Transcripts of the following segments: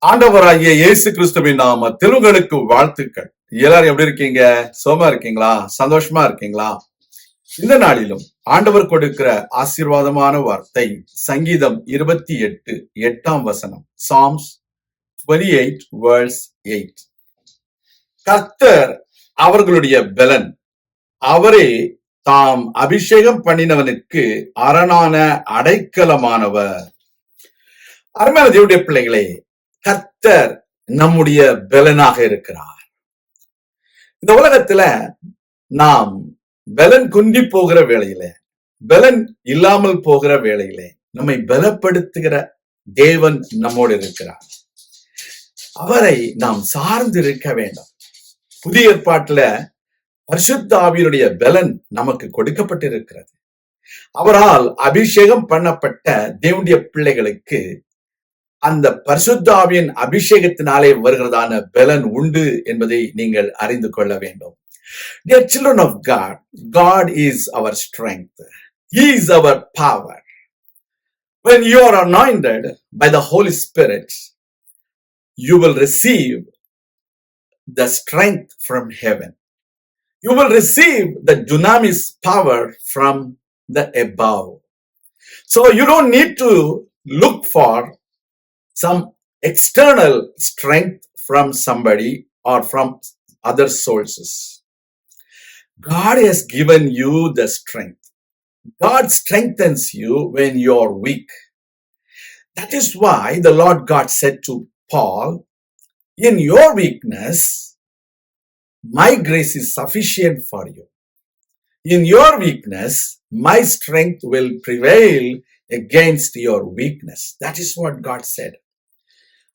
ஆண்டவராகிய இயேசு கிறிஸ்துவின் நாமத்தில் உங்களுக்கு வாழ்த்துக்கள். எல்லாரும் எப்படி இருக்கீங்க? சோமா இருக்கீங்களா? சந்தோஷமா இருக்கீங்களா? இந்த நாளிலும் ஆண்டவர் கொடுக்கிற ஆசீர்வாதமான வார்த்தை சங்கீதம் 28:8 Psalms 28:8. கர்த்தர் அவர்களுடைய பெலன், அவரே தாம் அபிஷேகம் பண்ணினவனுக்கு அரணான அடைக்கலமானவர். அருமையான தேவனுடைய பிள்ளைகளே, கர்த்தர் நம்முடைய பெலனாக இருக்கிறார். இந்த உலகத்துல நாம் பெலன் குன்றி போகிற வேளையில, பெலன் இல்லாமல் போகிற வேளையிலே நம்மை பலப்படுத்துகிற தேவன் நம்மோடு இருக்கிறார். அவரை நாம் சார்ந்து இருக்க வேண்டும். புதிய ஏற்பாட்டுல பரிசுத்த ஆவியினுடைய பெலன் நமக்கு கொடுக்கப்பட்டிருக்கிறது. அவரால் அபிஷேகம் பண்ணப்பட்ட தேவனுடைய பிள்ளைகளுக்கு அந்த பரிசுத்த ஆவியின் அபிஷேகத்தினாலே வருகிறதான பெலன் உண்டு என்பதை நீங்கள் அறிந்து கொள்ள வேண்டும். Dear children of God, God is our strength. He is our power. When you are anointed by the Holy Spirit, you will receive the strength from heaven. You will receive the dunamis power from the above. So you don't need to look for some external strength from somebody or from other sources. God has given you the strength. God strengthens you when you are weak. That is why the Lord God said to Paul, in your weakness, my grace is sufficient for you. In your weakness, my strength will prevail against your weakness. That is what God said.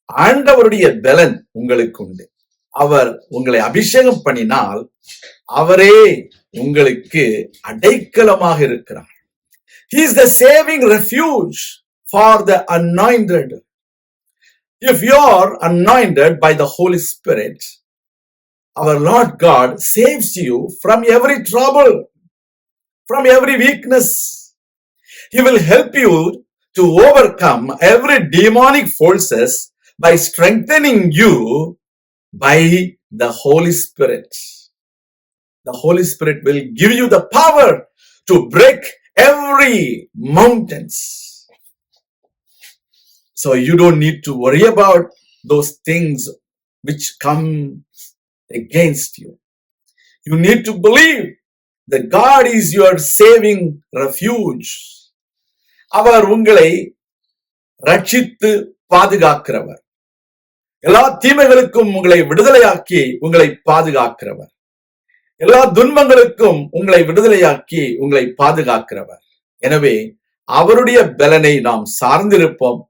ஆண்டவருடைய பெலன் உங்களுக்கு உண்டு. அவர் உங்களை அபிஷேகம் பண்ணினால் அவரே உங்களுக்கு அடைக்கலமாக இருக்கிறார். He is the saving refuge for the anointed. If you are anointed by the Holy Spirit, our Lord God saves you from every trouble, from every weakness. He will help you to overcome every demonic forces by strengthening you by the Holy Spirit. The Holy Spirit will give you the power to break every mountains. So you don't need to worry about those things which come against you. You need to believe that God is your saving refuge. அவர் உங்களை ரட்சித்து பாதுகாக்கிறவர். எல்லா தீமைகளுக்கும் உங்களை விடுதலையாக்கி உங்களை பாதுகாக்கிறவர். எல்லா துன்பங்களுக்கும் உங்களை விடுதலையாக்கி உங்களை பாதுகாக்கிறவர். எனவே அவருடைய பெலனை நாம் சார்ந்திருப்போம்.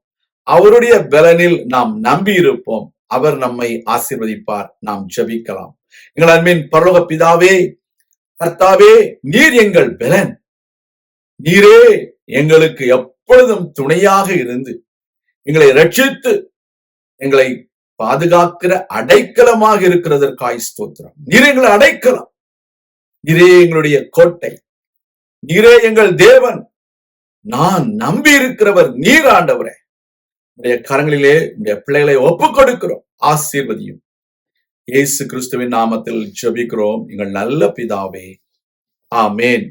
அவருடைய பெலனில் நாம் நம்பி இருப்போம். அவர் நம்மை ஆசீர்வதிப்பார். நாம் ஜெபிக்கலாம். எங்கள் அன்பின் பரலோக பிதாவே, கர்த்தாவே, நீர் எங்கள் பெலன். நீரே எங்களுக்கு எப்பொழுதும் துணையாக இருந்து எங்களை ரட்சித்து எங்களை பாதுகாக்கிற அடைக்கலமாக இருக்கிறதற்காய் ஸ்தோத்திரம். நீரே எங்களை அடைக்கலம். நீரே எங்களுடைய கோட்டை. நீரே எங்கள் தேவன். நான் நம்பி இருக்கிறவர் நீர் ஆண்டவரே. உடைய கரங்களிலே உடைய பிள்ளைகளை ஒப்புக் கொடுக்கிறோம். ஆசீர்வதியும். இயேசு கிறிஸ்துவின் நாமத்தில் ஜெபிக்கிறோம் எங்கள் நல்ல பிதாவே. ஆமேன்.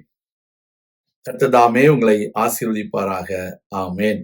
கர்த்தர் தாமே உங்களை ஆசீர்வதிப்பாராக. ஆமேன்.